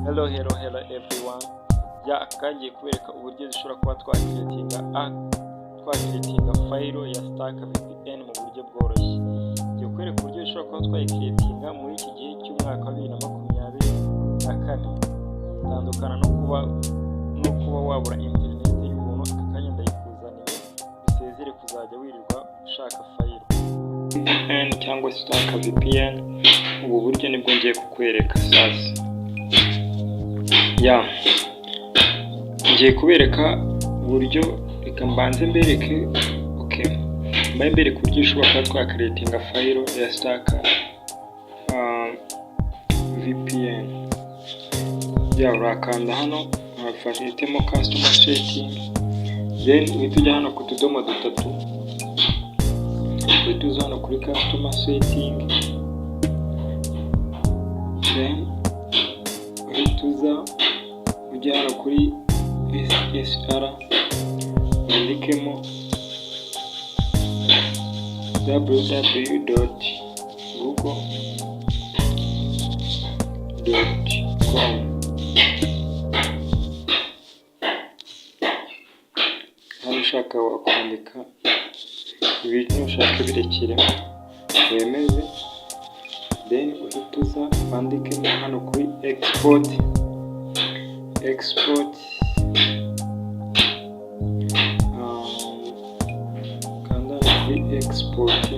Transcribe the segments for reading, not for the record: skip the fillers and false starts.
Hello everyone. Kagiye kubereka uburyo dushobora kuba twakiritinga file ya Stack VPN mu buryo bworoshye. Ngiye kwereka uburyo dushobora kuba twakiritinga muri iki gihe cy'umwaka wa 2024. Tandukana no kuba wabura internet y'umuntu akanya ndayikuzaniye bisezere kuzajya wirirwa ushaka file. VPN cyangwa Stack VPN, ubu buryo nibwo ngiye kukwereka sasa. Ngiye kubereka uburyo, reka mbanze mbereke. Mbereke uburyo ushobora kuba twakiritinga file ya Stack VPN. Urakanda hano urafashitemo customer setting, then uhita ujya hano ku tudomo dutatu, uhita uza hano kuri customer setting, then uhita uza ujya hano kuri SSR, wandikemo www.google.com. hano ushaka wakwandika ibintu ushaka birekere wemeze, then uhita uza wandikemo hano kuri export kanda kuri export,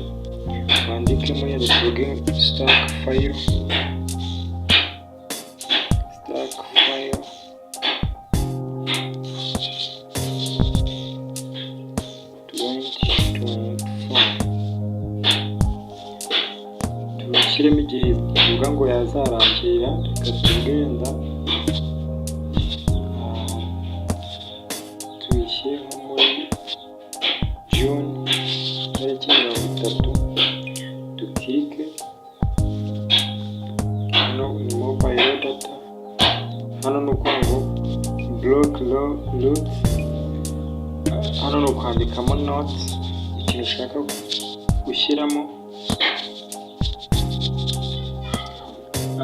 wandikemo ya tuvuge stack file 2024. Turashyiremo igihe tuvuga ngo yazarangirira, reka tugenda tuyishyire muri June 30, dukike hano ni mobile data, hano ni ukuvuga ngo block root, hano ni ukwandikamo notes, ikintu ushaka gushyiramo,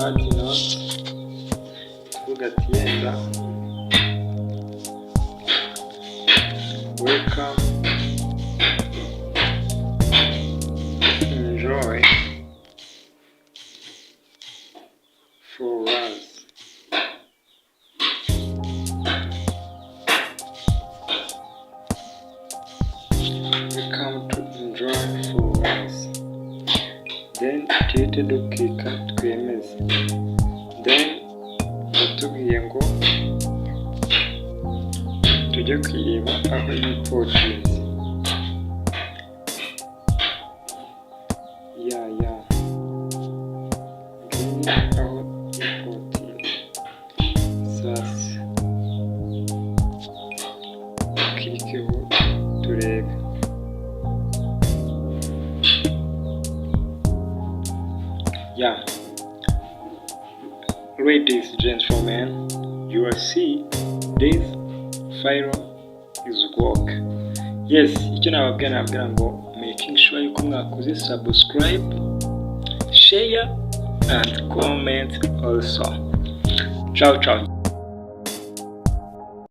add notes, tuvuga ati yenda welcome, enjoy for us. Welcome to enjoy for us. Then tuhite dukika twemeze, then batubwiye ngo tujye kwireba aho importinze. Aho importinze sasa klikeho turebe. Ladies and gentlemen, you will see this file is work. Yes, icyo nababwira ngo making sure yuko mwakoze subscribe, share and comment also. Ciao.